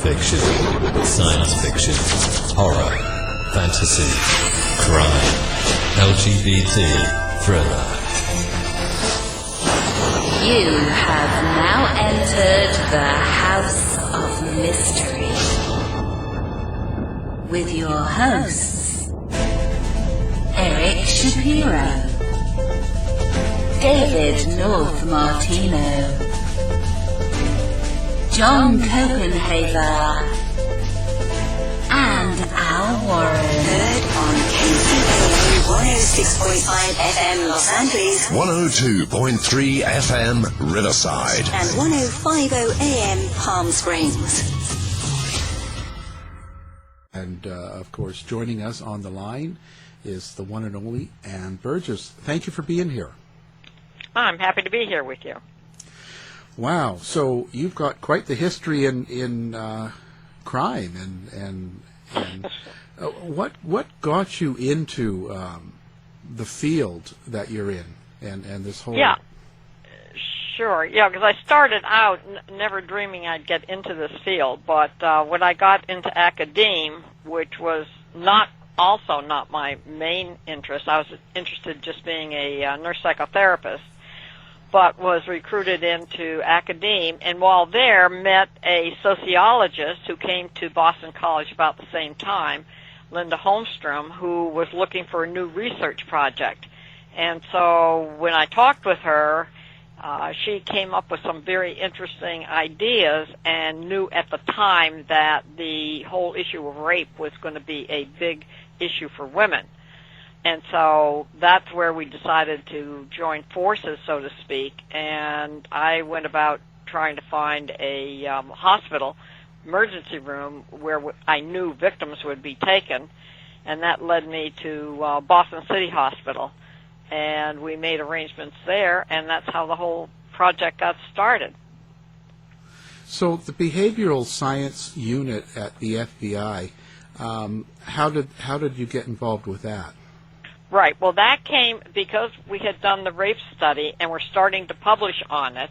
fiction, science fiction, horror, fantasy, crime, LGBT, thriller. You have now entered the House of Mystery with your hosts, Eric Shapiro, David North Martino, John Copenhaver, and Al Warren. Heard on KCAA 106.5 FM Los Angeles, 102.3 FM Riverside, and 105.0 AM Palm Springs. And, of course, joining us on the line is the one and only Ann Burgess. Thank you for being here. I'm happy to be here with you. Wow. So you've got quite the history in crime. And what got you into the field that you're in and this whole... Yeah. Sure, yeah, because I started out never dreaming I'd get into this field, but when I got into academe, which was not my main interest, I was interested just being a nurse psychotherapist, but was recruited into academe, and while there met a sociologist who came to Boston College about the same time, Lynda Holmstrom, who was looking for a new research project. And so when I talked with her, she came up with some very interesting ideas and knew at the time that the whole issue of rape was going to be a big issue for women. And so that's where we decided to join forces, so to speak, and I went about trying to find a hospital emergency room where I knew victims would be taken, and that led me to Boston City Hospital. And we made arrangements there, and that's how the whole project got started. So the behavioral science unit at the FBI, how did you get involved with that? Right. Well, that came because we had done the rape study, and we're starting to publish on it.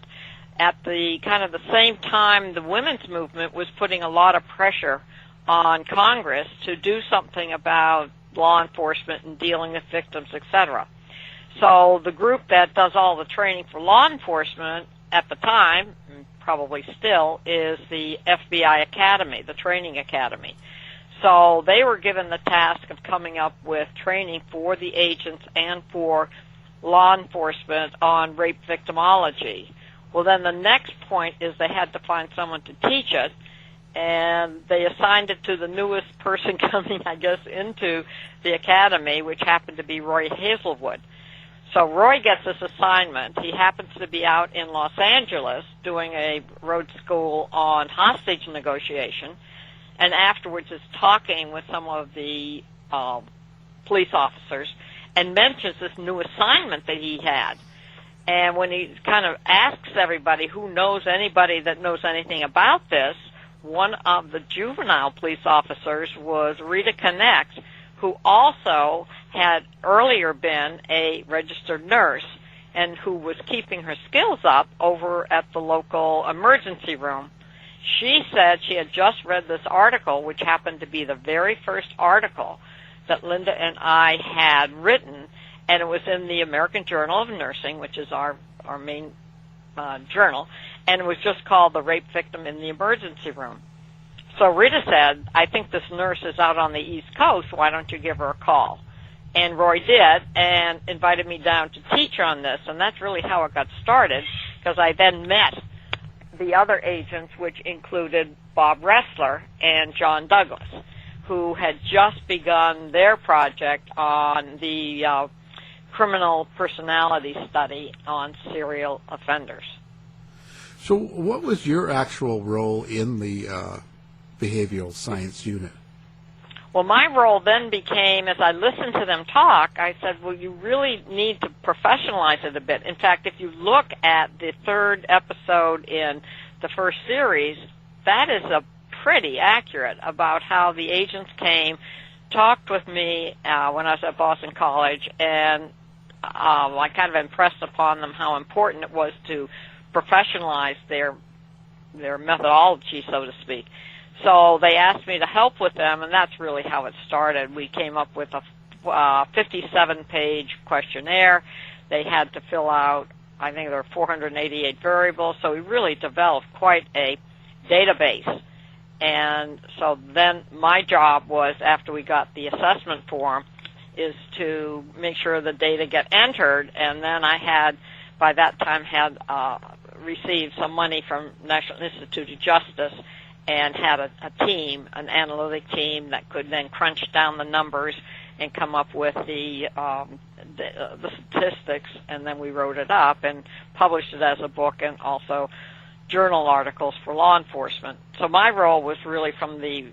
At the kind of the same time, the women's movement was putting a lot of pressure on Congress to do something about law enforcement and dealing with victims, etc. So the group that does all the training for law enforcement at the time, and probably still, is the FBI Academy, the Training Academy. So they were given the task of coming up with training for the agents and for law enforcement on rape victimology. Well, then the next point is they had to find someone to teach it, and they assigned it to the newest person coming, I guess, into the academy, which happened to be Roy Hazelwood. So Roy gets this assignment. He happens to be out in Los Angeles doing a road school on hostage negotiation, and afterwards is talking with some of the police officers and mentions this new assignment that he had. And when he kind of asks everybody who knows anybody that knows anything about this, one of the juvenile police officers was Rita Connect, who also had earlier been a registered nurse and who was keeping her skills up over at the local emergency room. She said she had just read this article, which happened to be the very first article that Lynda and I had written, and it was in the American Journal of Nursing, which is our main journal, and it was just called The Rape Victim in the Emergency Room. So Rita said, I think this nurse is out on the East Coast, why don't you give her a call? And Roy did, and invited me down to teach on this, and that's really how it got started, because I then met the other agents, which included Bob Ressler and John Douglas, who had just begun their project on the criminal personality study on serial offenders. So what was your actual role in the behavioral science unit? Well, my role then became, as I listened to them talk, I said, well, you really need to professionalize it a bit. In fact, if you look at the third episode in the first series, that is pretty accurate about how the agents came, talked with me when I was at Boston College, and I kind of impressed upon them how important it was to professionalize their methodology, so to speak. So they asked me to help with them, and that's really how it started. We came up with a 57-page questionnaire. They had to fill out, I think there were 488 variables, so we really developed quite a database. And so then my job was, after we got the assessment form, is to make sure the data get entered, and then I had, by that time, had received some money from National Institute of Justice and had a team, an analytic team that could then crunch down the numbers and come up with the statistics, and then we wrote it up and published it as a book and also journal articles for law enforcement. So my role was really from the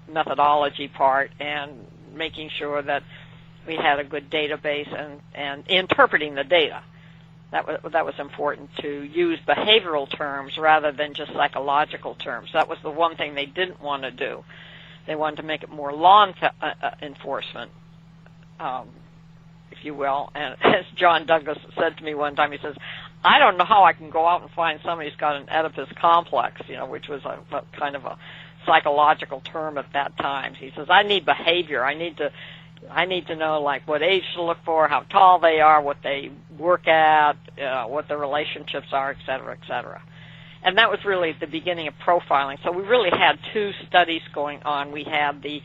methodology part and making sure that we had a good database and interpreting the data. That was important, to use behavioral terms rather than just psychological terms. That was the one thing they didn't want to do. They wanted to make it more law enforcement, if you will. And as John Douglas said to me one time, he says, I don't know how I can go out and find somebody who's got an Oedipus complex, which was a kind of a psychological term at that time. He says, I need behavior. I need to know, like, what age to look for, how tall they are, what they work at, what their relationships are, et cetera, et cetera. And that was really the beginning of profiling. So we really had two studies going on. We had the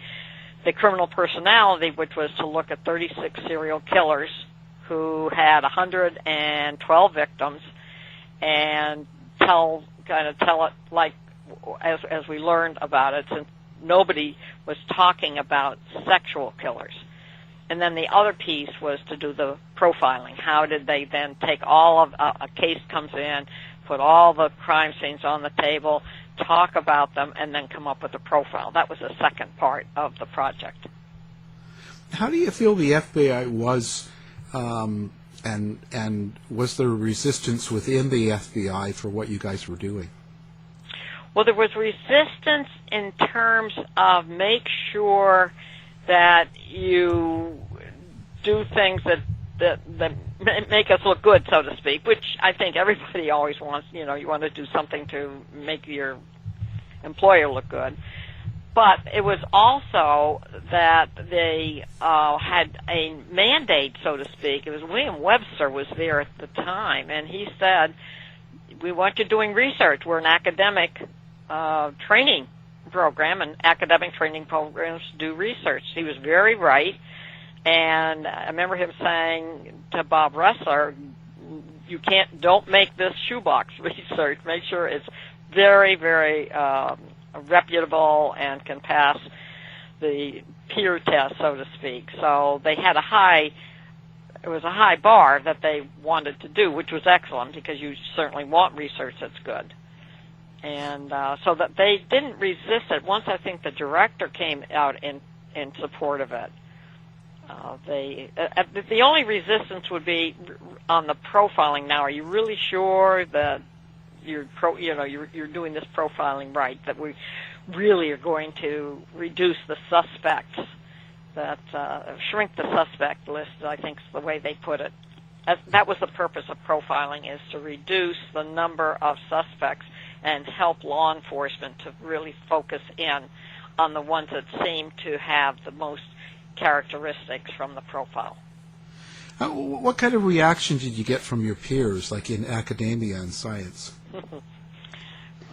criminal personality, which was to look at 36 serial killers who had 112 victims, and tell it like as we learned about it, since nobody was talking about sexual killers. And then the other piece was to do the profiling. How did they then take all of a case comes in, put all the crime scenes on the table, talk about them, and then come up with a profile. That was the second part of the project. How do you feel the FBI was, and was there resistance within the FBI for what you guys were doing? Well, there was resistance in terms of make sure that you do things that make us look good, so to speak, which I think everybody always wants. You want to do something to make your employer look good. But it was also that they had a mandate, so to speak. It was William Webster was there at the time, and he said, we want you doing research. We're an academic training program, and academic training programs do research. He was very right, and I remember him saying to Bob Ressler, don't make this shoebox research. Make sure it's very, very reputable and can pass the peer test, so to speak. So they had it was a high bar that they wanted to do, which was excellent, because you certainly want research that's good. And so that they didn't resist it. Once I think the director came out in support of it, the only resistance would be on the profiling. Now, are you really sure that you're doing this profiling right? That we really are going to reduce the suspects, that shrink the suspect list, I think is the way they put it. That was the purpose of profiling, is to reduce the number of suspects and help law enforcement to really focus in on the ones that seem to have the most characteristics from the profile. What kind of reaction did you get from your peers, like in academia and science?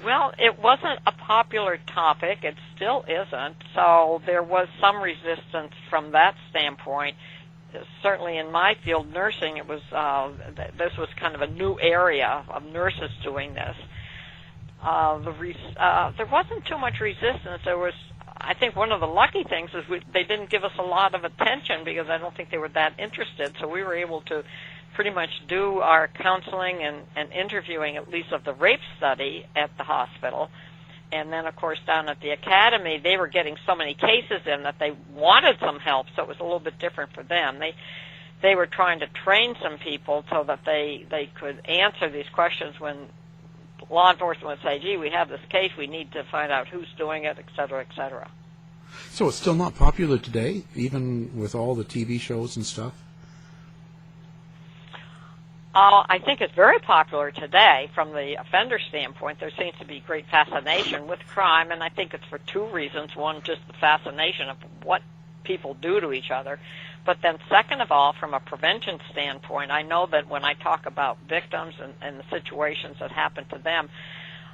Well, it wasn't a popular topic. It still isn't. So there was some resistance from that standpoint. Certainly in my field, nursing, it was this was kind of a new area of nurses doing this. There wasn't too much resistance. There was, I think, one of the lucky things is they didn't give us a lot of attention, because I don't think they were that interested. So we were able to pretty much do our counseling and interviewing, at least of the rape study, at the hospital. And then, of course, down at the academy, they were getting so many cases in that they wanted some help, so it was a little bit different for them. They were trying to train some people so that they could answer these questions when law enforcement would say, gee, we have this case, we need to find out who's doing it, et cetera, et cetera. So it's still not popular today, even with all the TV shows and stuff? I think it's very popular today from the offender standpoint. There seems to be great fascination with crime, and I think it's for two reasons. One, just the fascination of what people do to each other. But then second of all, from a prevention standpoint, I know that when I talk about victims and the situations that happen to them,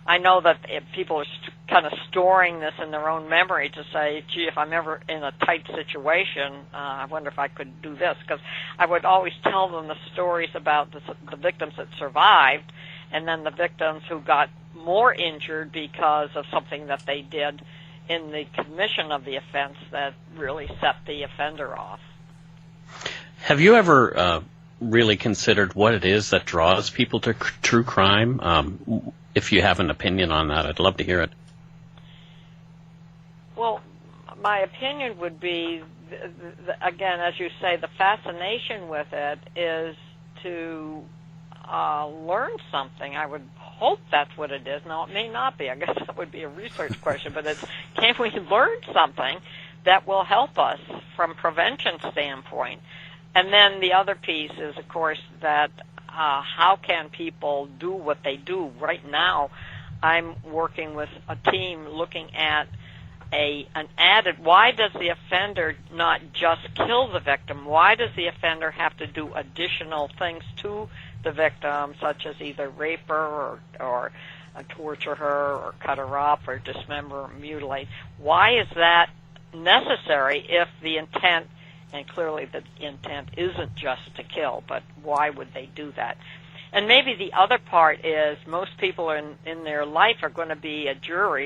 I know that if people are kind of storing this in their own memory to say, gee, if I'm ever in a tight situation, I wonder if I could do this. Because I would always tell them the stories about the victims that survived and then the victims who got more injured because of something that they did in the commission of the offense that really set the offender off. Have you ever really considered what it is that draws people to true crime? If you have an opinion on that, I'd love to hear it. Well, my opinion would be, again, as you say, the fascination with it is to learn something. I would hope that's what it is. Now, it may not be. I guess that would be a research question, but it's, can we learn something that will help us from prevention standpoint? And then the other piece is, of course, that how can people do what they do? Right now, I'm working with a team looking at an added, why does the offender not just kill the victim? Why does the offender have to do additional things to the victim, such as either rape her or torture her or cut her up or dismember or mutilate? Why is that necessary if the intent, and clearly the intent isn't just to kill, but why would they do that? And maybe the other part is most people in their life are going to be a juror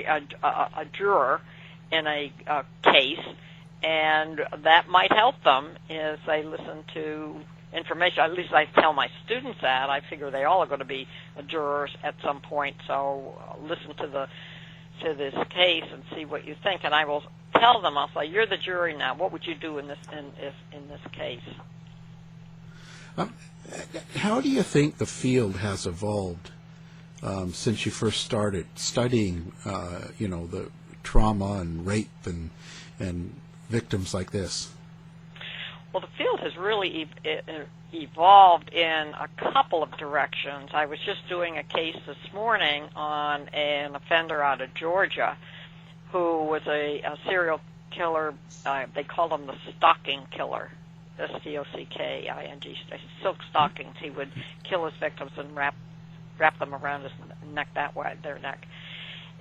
in a case, and that might help them as they listen to information. At least I tell my students that. I figure they all are going to be jurors at some point, so listen to this case and see what you think. And I will tell them, I'll say, you're the jury now. What would you do in this case? How do you think the field has evolved since you first started studying, the trauma and rape and victims like this? Well, the field has really evolved in a couple of directions. I was just doing a case this morning on an offender out of Georgia who was a serial killer. They called him the stalking killer, S-T-O-C-K-I-N-G, silk stockings. He would kill his victims and wrap them around his neck, their neck.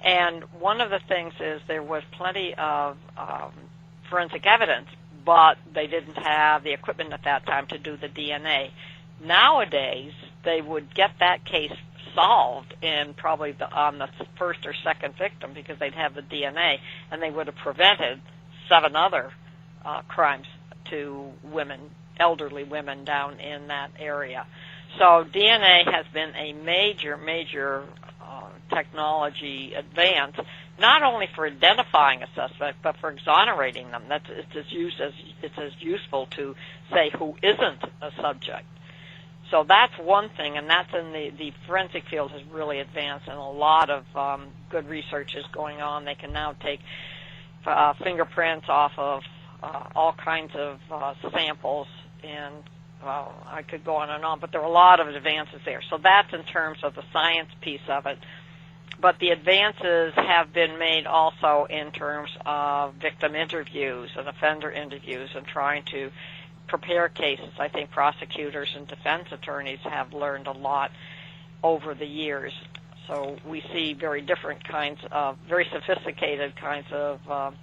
And one of the things is there was plenty of forensic evidence, but they didn't have the equipment at that time to do the DNA. Nowadays, they would get that case solved in probably on the first or second victim because they'd have the DNA, and they would have prevented 7 other crimes to women, elderly women down in that area. So DNA has been a major technology advance, not only for identifying a suspect, but for exonerating them. It's as useful to say who isn't a subject. So that's one thing, and that's in the forensic field has really advanced, and a lot of good research is going on. They can now take fingerprints off of all kinds of samples, and I could go on and on, but there are a lot of advances there. So that's in terms of the science piece of it. But the advances have been made also in terms of victim interviews and offender interviews and trying to prepare cases. I think prosecutors and defense attorneys have learned a lot over the years. So we see very different kinds of, very sophisticated kinds of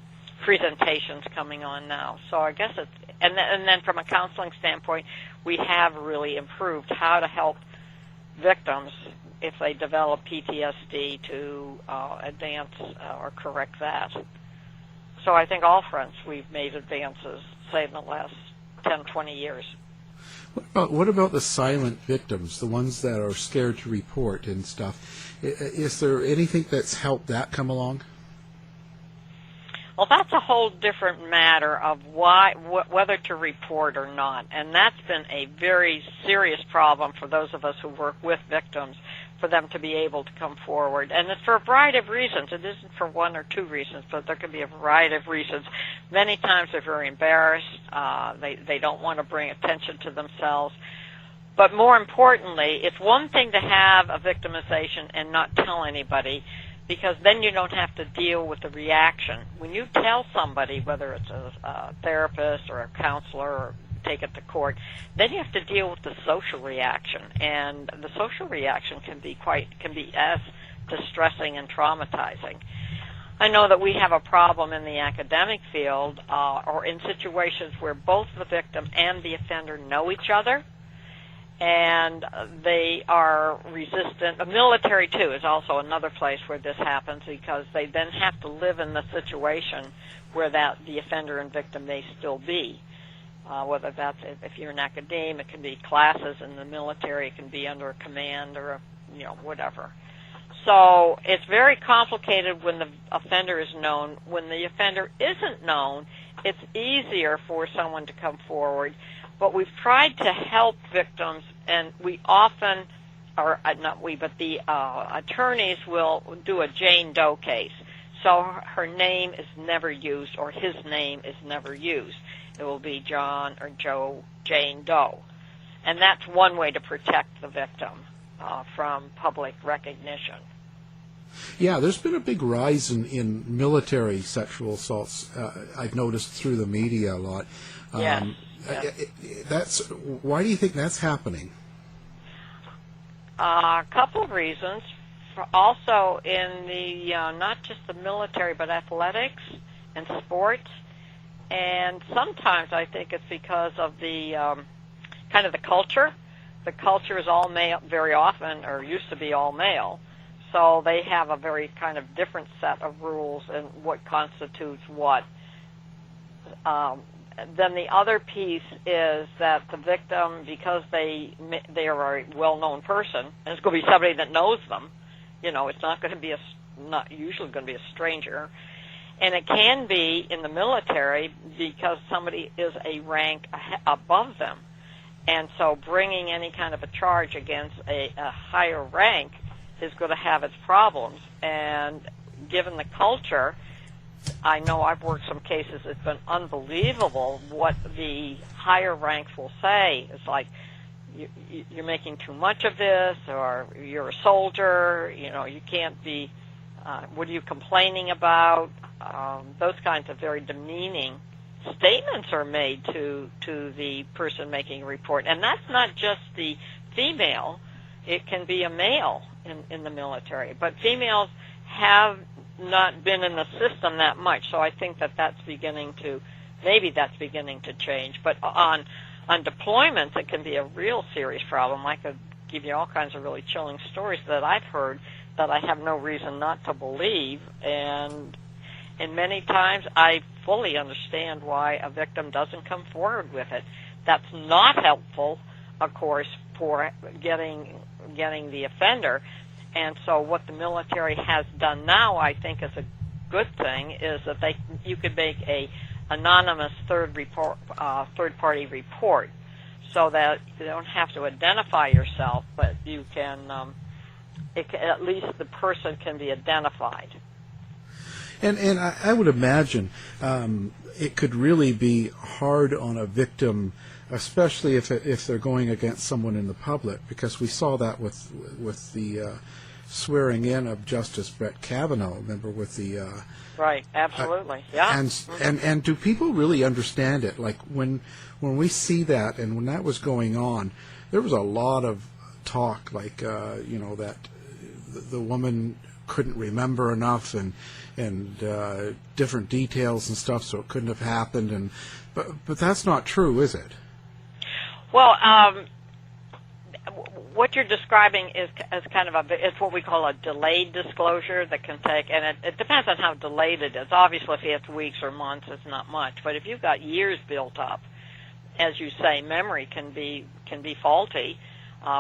presentations coming on now. So I guess it's, and then from a counseling standpoint, we have really improved how to help victims if they develop PTSD to advance or correct that. So I think all fronts we've made advances, say, in the last 10, 20 years. What about the silent victims, the ones that are scared to report and stuff? Is there anything that's helped that come along? Well, that's a whole different matter of whether to report or not, and that's been a very serious problem for those of us who work with victims, for them to be able to come forward. And it's for a variety of reasons. It isn't for one or two reasons, but there can be a variety of reasons. Many times they're very embarrassed. They don't want to bring attention to themselves. But more importantly, it's one thing to have a victimization and not tell anybody, because then you don't have to deal with the reaction. When you tell somebody, whether it's a therapist or a counselor or take it to court, then you have to deal with the social reaction, and the social reaction can be as distressing and traumatizing. I know that we have a problem in the academic field, or in situations where both the victim and the offender know each other, and they are resistant. The military, too, is also another place where this happens, because they then have to live in the situation where the offender and victim may still be. Whether that's, if you're an academe, it can be classes in the military, it can be under a command or whatever. So it's very complicated when the offender is known. When the offender isn't known, it's easier for someone to come forward. But we've tried to help victims, and we often, or not we, but the attorneys will do a Jane Doe case. So her name is never used, or his name is never used. It will be John or Joe, Jane Doe. And that's one way to protect the victim from public recognition. Yeah, there's been a big rise in military sexual assaults. I've noticed through the media a lot. Yes. Why do you think that's happening? A couple of reasons. Also in the not just the military, but athletics and sports. And sometimes I think it's because of the kind of the culture. The culture is all male very often, or used to be all male. So they have a very kind of different set of rules and what constitutes what. Then the other piece is that the victim, because they are a well-known person, and it's going to be somebody that knows them. It's not going to be not usually going to be a stranger. And it can be in the military because somebody is a rank above them. And so bringing any kind of a charge against a higher rank is going to have its problems. And given the culture, I know I've worked some cases, it's been unbelievable what the higher ranks will say. It's like, you're making too much of this, or you're a soldier, you can't be, what are you complaining about? Those kinds of very demeaning statements are made to the person making a report. And that's not just the female. It can be a male in the military. But females have not been in the system that much, so I think that's beginning to change. But on deployments, it can be a real serious problem. I could give you all kinds of really chilling stories that I've heard that I have no reason not to believe, and many times I fully understand why a victim doesn't come forward with it. That's not helpful, of course, for getting the offender. And so what the military has done now, I think, is a good thing, is that you could make a anonymous third-party report, so that you don't have to identify yourself, but you can, at least the person can be identified. And I would imagine it could really be hard on a victim, especially if they're going against someone in the public, because we saw that with the swearing in of Justice Brett Kavanaugh. Remember, with the right, absolutely, yeah. And do people really understand it? Like when we see that, and when that was going on, there was a lot of talk, like that the woman couldn't remember enough, and different details and stuff, so it couldn't have happened. But that's not true, is it? Well, what you're describing is kind of it's what we call a delayed disclosure that can take, and it depends on how delayed it is. Obviously, if it's weeks or months, it's not much. But if you've got years built up, as you say, memory can be faulty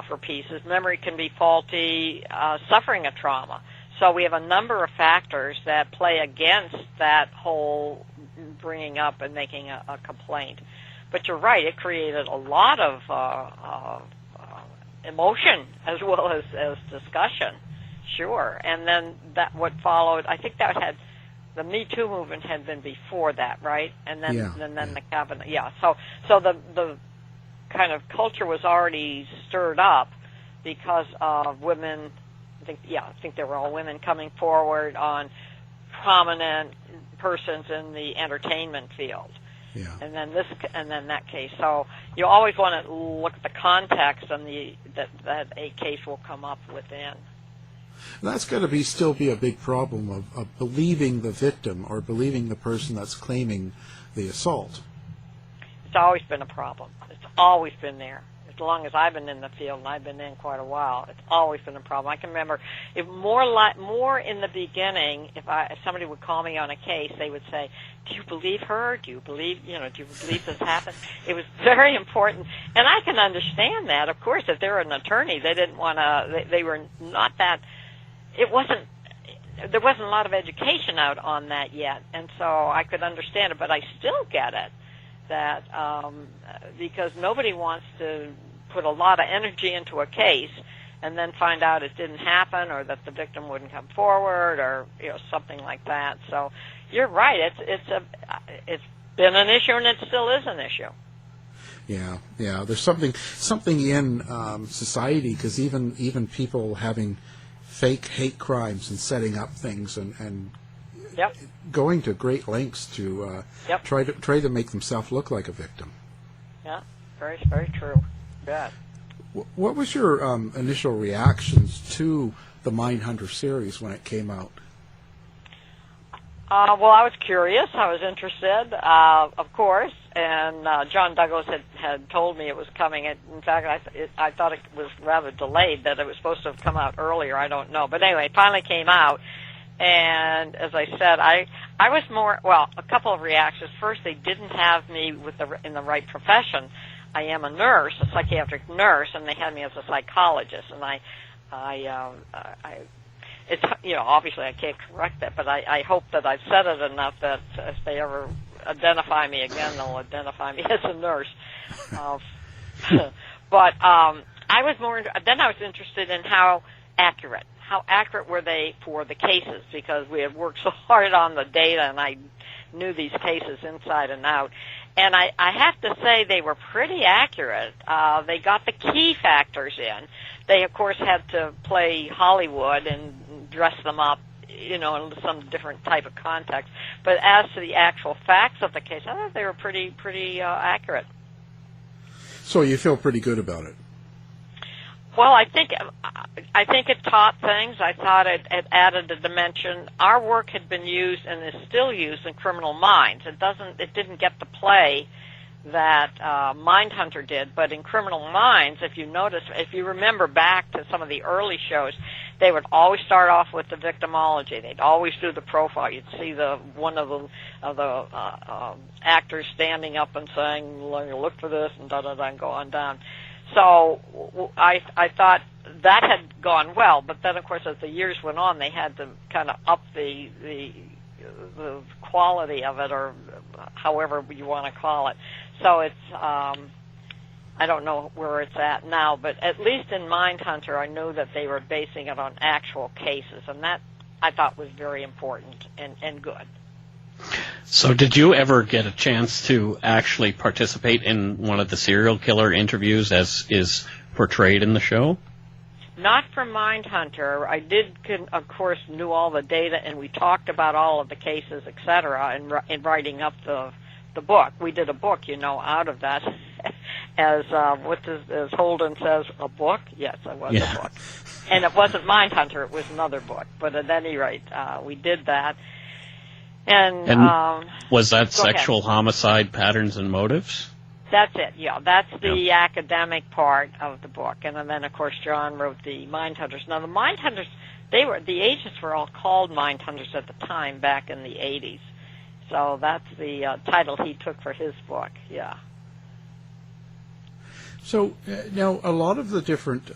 for pieces. Memory can be faulty, suffering a trauma. So we have a number of factors that play against that whole bringing up and making a complaint. But you're right; it created a lot of emotion as well as discussion, sure. And then what followed, I think that had the Me Too movement had been before that, right? And then the Kavanaugh, yeah. So the kind of culture was already stirred up because of women. I think they were all women coming forward on prominent persons in the entertainment field. Yeah. And then that case. So you always want to look at the context and that a case will come up within. That's got to still be a big problem of believing the victim or believing the person that's claiming the assault. It's always been a problem. It's always been there. As long as I've been in the field, and I've been in quite a while, it's always been a problem. I can remember more in the beginning. If somebody would call me on a case, they would say, "Do you believe her? Do you believe this happened?" It was very important, and I can understand that. Of course, if they're an attorney, they didn't want to. They were not that. It wasn't. There wasn't a lot of education out on that yet, and so I could understand it. But I still get it that because nobody wants to put a lot of energy into a case and then find out it didn't happen or that the victim wouldn't come forward or something like that. So you're right. It's been an issue and it still is an issue. Yeah. There's something in society, because even people having fake hate crimes and setting up things and yep. going to great lengths to yep. try to make themselves look like a victim. Yeah, very, very true. Yeah. What was your initial reactions to the Mindhunter series when it came out? Well, I was curious. I was interested, of course, and John Douglas had told me it was coming. In fact, I thought it was rather delayed, that it was supposed to have come out earlier. I don't know. But anyway, it finally came out. And as I said, I was a couple of reactions. First, they didn't have me in the right profession. I am a nurse, a psychiatric nurse, and they had me as a psychologist. And it's obviously I can't correct that, but I hope that I've said it enough that if they ever identify me again, they'll identify me as a nurse. But I was interested in how accurate were they for the cases, because we had worked so hard on the data and I knew these cases inside and out. And I have to say they were pretty accurate. They got the key factors in. They, of course, had to play Hollywood and dress them up, in some different type of context. But as to the actual facts of the case, I thought they were pretty accurate. So you feel pretty good about it? Well, I think it taught things. I thought it added a dimension. Our work had been used and is still used in Criminal Minds. It didn't get the play that Mindhunter did, but in Criminal Minds, if you remember back to some of the early shows, they would always start off with the victimology. They'd always do the profile. You'd see one of the actors standing up and saying, "Look for this," and and go on down. So I thought that had gone well, but then, of course, as the years went on, they had to kind of up the quality of it, or however you want to call it. So it's I don't know where it's at now, but at least in Mindhunter, I knew that they were basing it on actual cases, and that I thought was very important and good. So did you ever get a chance to actually participate in one of the serial killer interviews as is portrayed in the show? Not for Mindhunter. I of course, knew all the data, and we talked about all of the cases, etc., in writing up the book. We did a book, out of that. As Holden says, a book? Yes, it was a book. And it wasn't Mindhunter, it was another book. But at any rate, we did that. And was that sexual homicide patterns and motives? That's it, yeah. That's the academic part of the book. And then, of course, John wrote the Mindhunters. Now, the Mindhunters, the agents were all called Mindhunters at the time, back in the 80s. So that's the title he took for his book, yeah. So now a lot of the different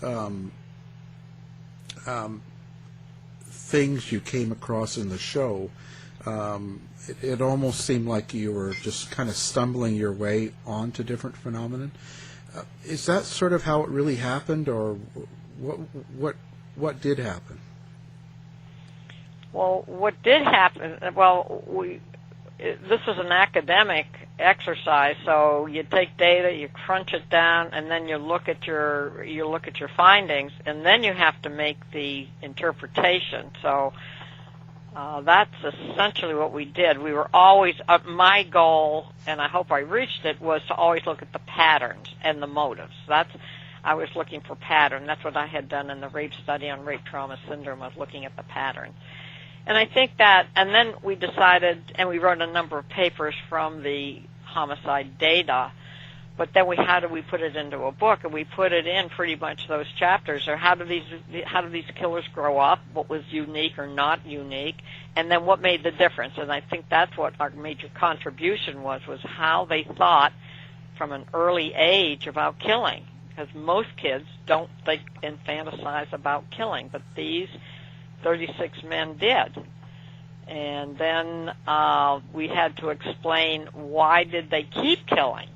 things you came across in the show, it almost seemed like you were just kind of stumbling your way onto different phenomenon. Is that sort of how it really happened, or what did happen? Well, what did happen? Well, this is an academic exercise, so you take data, you crunch it down, and then you look at your findings, and then you have to make the interpretation. So that's essentially what we did. We were always, my goal, and I hope I reached it, was to always look at the patterns and the motives. I was looking for pattern. That's what I had done in the rape study on rape trauma syndrome, was looking at the pattern. And I think that, and then we decided, and we wrote a number of papers from the homicide data, but then how do we put it into a book? And we put it in pretty much those chapters, or how do these killers grow up, what was unique or not unique, and then what made the difference. And I think that's what our major contribution was how they thought from an early age about killing, because most kids don't think and fantasize about killing, but these 36 men did. And then we had to explain, why did they keep killing?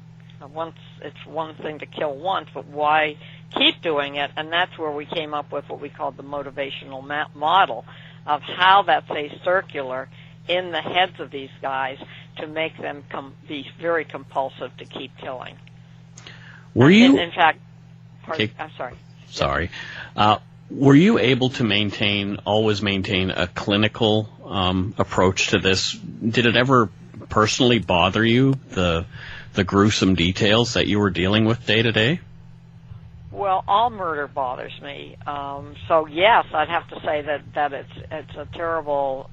Once, it's one thing to kill once, but why keep doing it? And that's where we came up with what we called the motivational model of how that's a circular in the heads of these guys to make them be very compulsive to keep killing. Were you? In fact, Okay. I'm sorry. Sorry. Were you able to always maintain a clinical approach to this? Did it ever personally bother you, the gruesome details that you were dealing with day to day? Well, all murder bothers me. So yes, I'd have to say that it's a terrible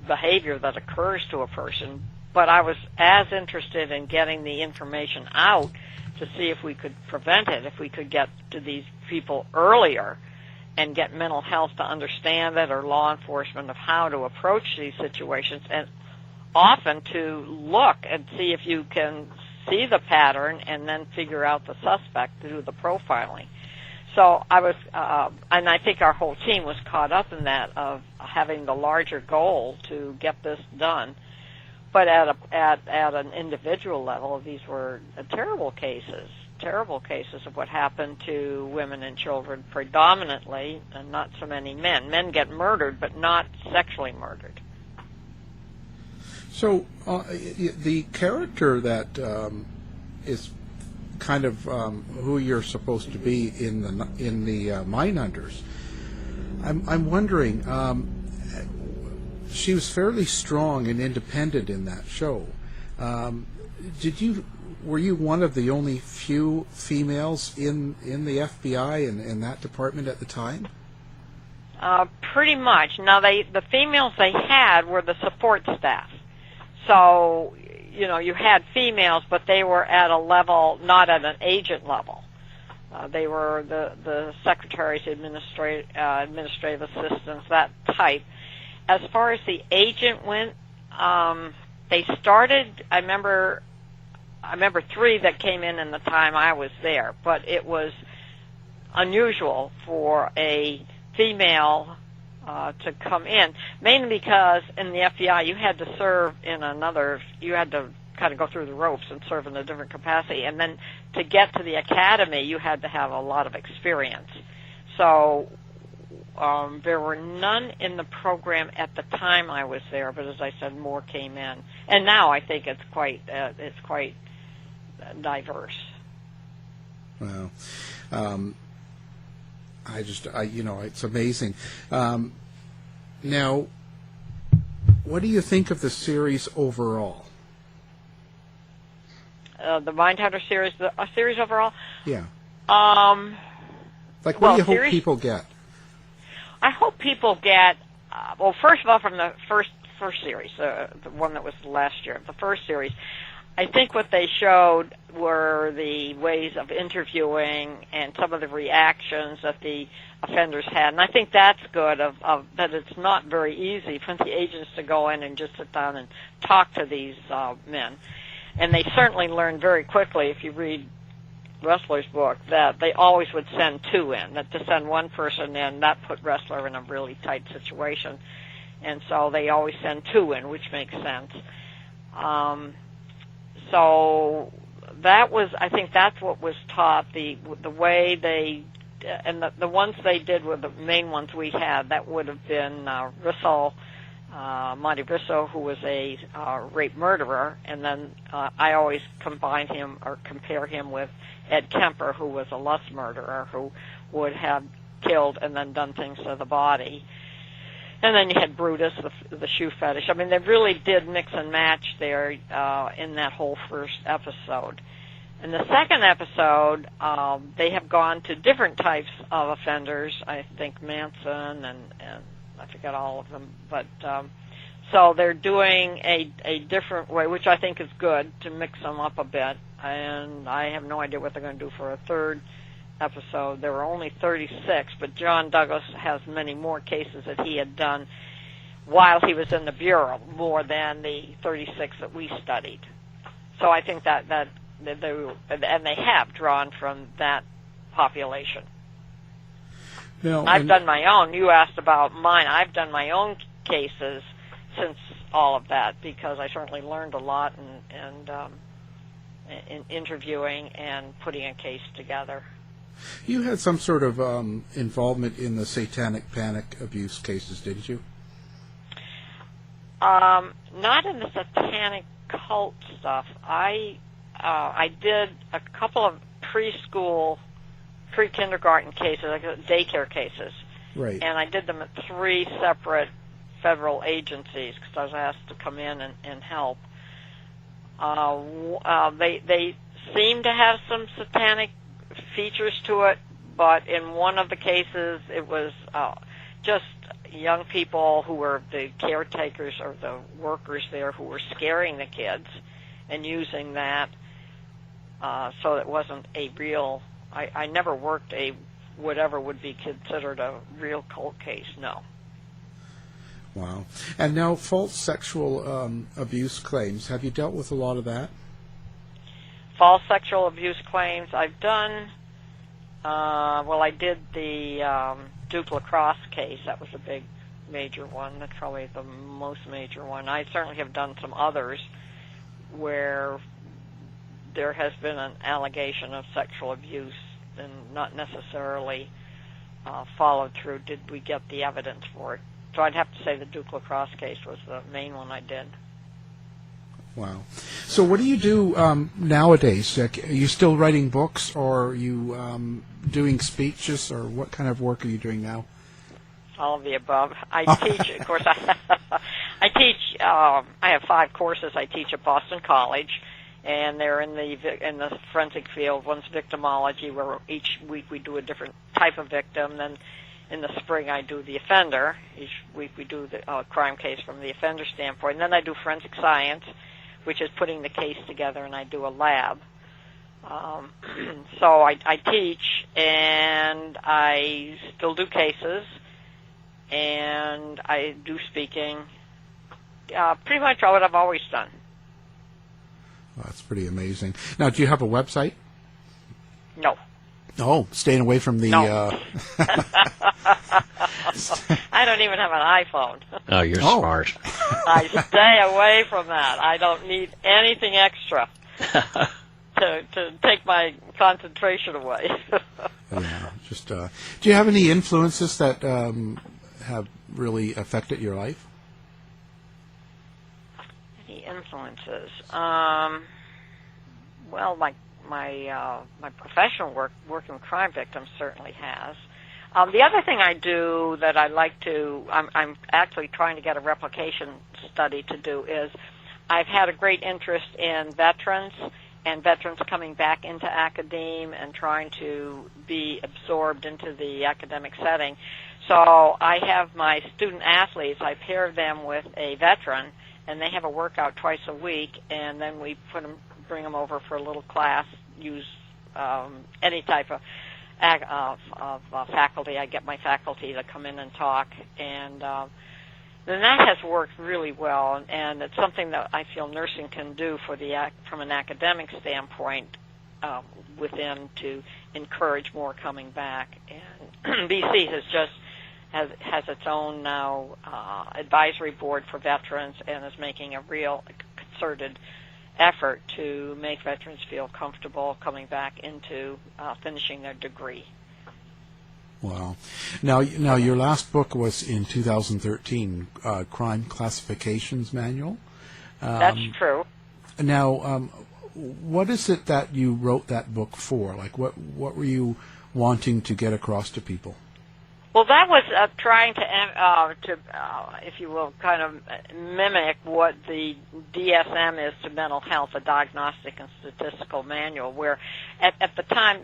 behavior that occurs to a person. But I was as interested in getting the information out to see if we could prevent it, if we could get to these people earlier and get mental health to understand it, or law enforcement of how to approach these situations, and often to look and see if you can see the pattern and then figure out the suspect to do the profiling. So I was, and I think our whole team was caught up in that, of having the larger goal to get this done. But at an individual level, these were terrible cases of what happened to women and children predominantly, and not so many men. Men get murdered, but not sexually murdered. So the character that is kind of who you're supposed to be in the Mindhunters, I'm wondering. She was fairly strong and independent in that show. Were you one of the only few females in the FBI and that department at the time? Pretty much. Now, the females they had were the support staff. So, you had females, but they were at a level, not at an agent level. They were the secretaries, administrative assistants, that type. As far as the agent went, they started, I remember 3 that came in the time I was there, but it was unusual for a female to come in, mainly because in the FBI you had to serve you had to kind of go through the ropes and serve in a different capacity, and then to get to the academy you had to have a lot of experience. So there were none in the program at the time I was there, but as I said, more came in, and now I think it's quite diverse. Wow, it's amazing. Now, what do you think of the series overall? The Mindhunter series, the series overall. Yeah. What do you hope people get? I hope people get, first of all, from the first series, the one that was last year, the first series, I think what they showed were the ways of interviewing and some of the reactions that the offenders had. And I think that's good, that it's not very easy for the agents to go in and just sit down and talk to these men. And they certainly learned very quickly, if you read Ressler's book, that they always would send 2 in, that to send one person in, that put Ressler in a really tight situation. And so they always send 2 in, which makes sense. So I think that's what was taught, the way they, and the ones they did were the main ones we had. That would have been Rissel, Monte Brisso, who was a rape murderer, and then I always combine him or compare him with Ed Kemper, who was a lust murderer, who would have killed and then done things to the body. And then you had Brutus, the shoe fetish. I mean, they really did mix and match there in that whole first episode. In the second episode, they have gone to different types of offenders. I think Manson and I forget all of them, but so they're doing a different way, which I think is good, to mix them up a bit. And I have no idea what they're going to do for a third episode. There were only 36, but John Douglas has many more cases that he had done while he was in the Bureau, more than the 36 that we studied. So I think that they have drawn from that population. Now, I've done my own. You asked about mine. I've done my own cases since all of that, because I certainly learned a lot in interviewing and putting a case together. You had some sort of involvement in the Satanic Panic abuse cases, didn't you? Not in the Satanic cult stuff. I did a couple of preschool, pre-kindergarten cases, like daycare cases. Right. And I did them at 3 separate federal agencies because I was asked to come in and help. They seem to have some satanic features to it, but in one of the cases it was just young people who were the caretakers or the workers there who were scaring the kids and using that, so it wasn't a real, I never worked a whatever would be considered a real cult case, no. Wow. And now false sexual abuse claims. Have you dealt with a lot of that? False sexual abuse claims, I've done, I did the Duke Lacrosse case. That was a big, major one. That's probably the most major one. I certainly have done some others where there has been an allegation of sexual abuse and not necessarily followed through. Did we get the evidence for it? So I'd have to say the Duke Lacrosse case was the main one I did. Wow. So what do you do nowadays? Are you still writing books, or are you doing speeches, or what kind of work are you doing now? All of the above. I teach, of course, I teach, I have 5 courses I teach at Boston College, and they're in the forensic field. One's victimology, where each week we do a different type of victim. Then in the spring I do the offender. Each week we do the crime case from the offender standpoint. And then I do forensic science, which is putting the case together, and I do a lab. So I teach, and I still do cases, and I do speaking. Pretty much what I've always done. Well, that's pretty amazing. Now, do you have a website? No. Oh, staying away from the... No. I don't even have an iPhone. Oh, you're smart. I stay away from that. I don't need anything extra to take my concentration away. Yeah, just. Do you have any influences that have really affected your life? Any influences? Well, my professional work, working with crime victims, certainly has. The other thing I do that I like to, I'm actually trying to get a replication study to do, is I've had a great interest in veterans and veterans coming back into academe and trying to be absorbed into the academic setting. So I have my student athletes, I pair them with a veteran, and they have a workout twice a week, and then we bring them over for a little class, use any type of faculty. I get my faculty to come in and talk, and then that has worked really well, and it's something that I feel nursing can do from an academic standpoint within to encourage more coming back. And BC has its own now advisory board for veterans, and is making a real concerted effort to make veterans feel comfortable coming back into finishing their degree. Wow. Now your last book was in 2013, Crime Classifications Manual. That's true. Now, what is it that you wrote that book for? Like, what were you wanting to get across to people? Well, that was trying to, if you will, kind of mimic what the DSM is to mental health, a diagnostic and statistical manual, where at the time,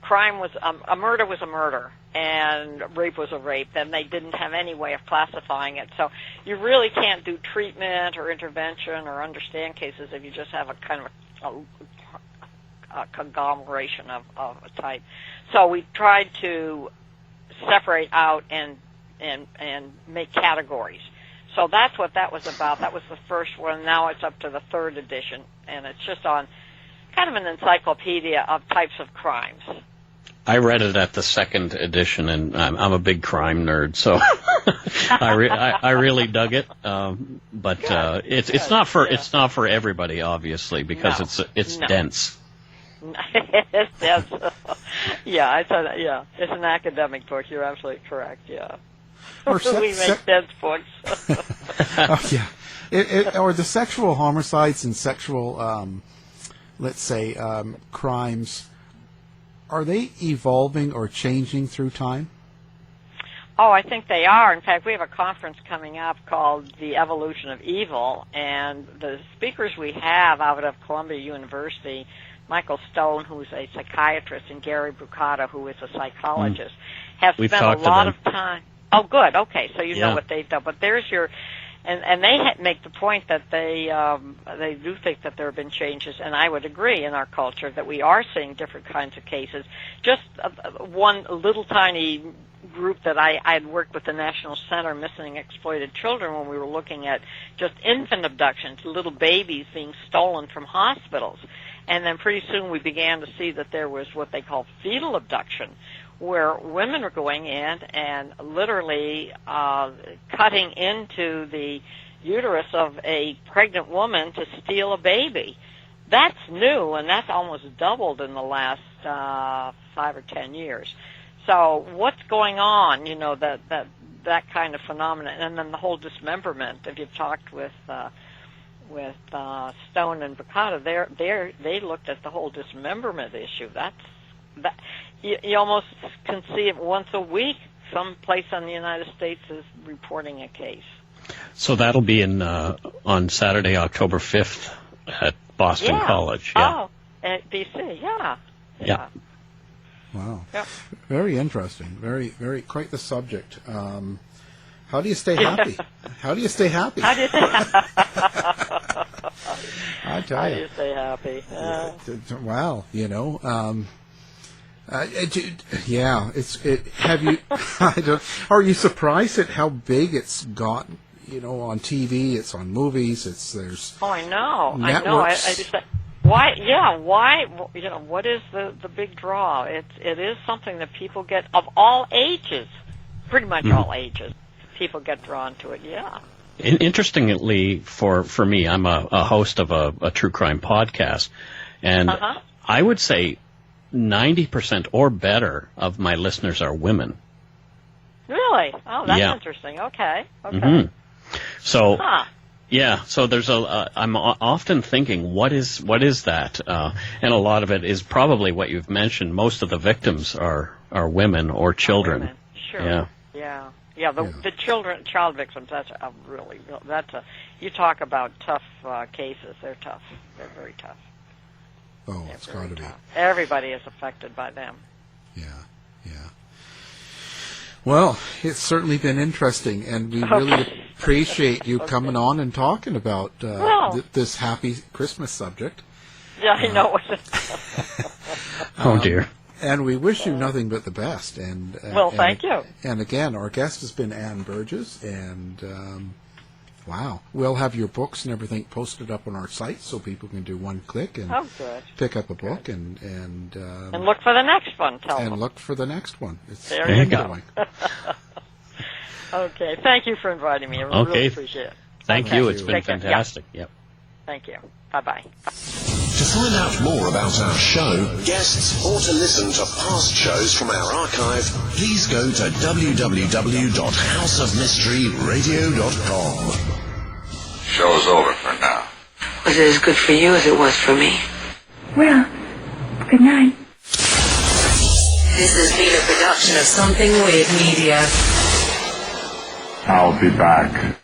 crime was, a murder was a murder, and rape was a rape, and they didn't have any way of classifying it. So you really can't do treatment or intervention or understand cases if you just have a kind of a conglomeration of a type. So we tried to separate out and make categories. So that's what that was about. That was the first one. Now it's up to the third edition, and it's just on kind of an encyclopedia of types of crimes. I read it at the second edition, and I'm a big crime nerd, so I really dug it. But it's not for everybody, obviously, because it's dense. It's dense. It's an academic book. You're absolutely correct. Yeah, we make dense books. Oh, yeah, or the sexual homicides and sexual, let's say, crimes. Are they evolving or changing through time? Oh, I think they are. In fact, we have a conference coming up called The Evolution of Evil, and the speakers we have out of Columbia University, Michael Stone, who's a psychiatrist, and Gary Brucato, who is a psychologist, have spent a lot of time. Oh, good. Okay, so you know what they've done. But there's your... And they make the point that they do think that there have been changes, and I would agree in our culture that we are seeing different kinds of cases. Just one little tiny group that I had worked with the National Center Missing and Exploited Children when we were looking at just infant abductions, little babies being stolen from hospitals. And then pretty soon we began to see that there was what they call fetal abduction, where women are going in and literally cutting into the uterus of a pregnant woman to steal a baby. That's new, and that's almost doubled in the last 5 or 10 years. So what's going on, that kind of phenomenon, and then the whole dismemberment. If you've talked with Stone and Brucato, they looked at the whole dismemberment issue. You almost can see it once a week. Some place in the United States is reporting a case. So that'll be on Saturday, October 5th at Boston College. Yeah. Oh, at BC. Yeah. Wow. Yep. Very interesting. Very, very quite the subject. How do you stay happy? How do you stay happy? I tell you. How do you stay happy? Wow. Have you? Are you surprised at how big it's gotten? On TV, it's on movies. There's. Oh, I know. Networks. I just. Why? Yeah. Why? What is the big draw? It is something that people get of all ages, pretty much all ages. People get drawn to it. Yeah. Interestingly, for me, I'm a host of a true crime podcast, and I would say 90% or better of my listeners are women. Really? Oh, that's interesting. Okay. Mm-hmm. So, so there's I'm often thinking, what is that? And a lot of it is probably what you've mentioned. Most of the victims are women or children. Women. Sure. Yeah. The child victims. You talk about tough cases. They're tough. They're very tough. Oh, it's got to be. Everybody is affected by them. Yeah. Well, it's certainly been interesting, and we really appreciate you coming on and talking about this happy Christmas subject. Yeah, I know. Oh, dear. And we wish you nothing but the best. Thank you. And again, our guest has been Ann Burgess, and wow, we'll have your books and everything posted up on our site so people can do one click and pick up a book and look for the next one. Look for the next one. There you go. Okay, thank you for inviting me. I really appreciate it. Thank you. It's been fantastic. Yep. Thank you. Bye-bye. To find out more about our show, guests, or to listen to past shows from our archive, please go to www.houseofmysteryradio.com. Show's over for now. Was it as good for you as it was for me? Well, good night. This has been a production of Something Weird Media. I'll be back.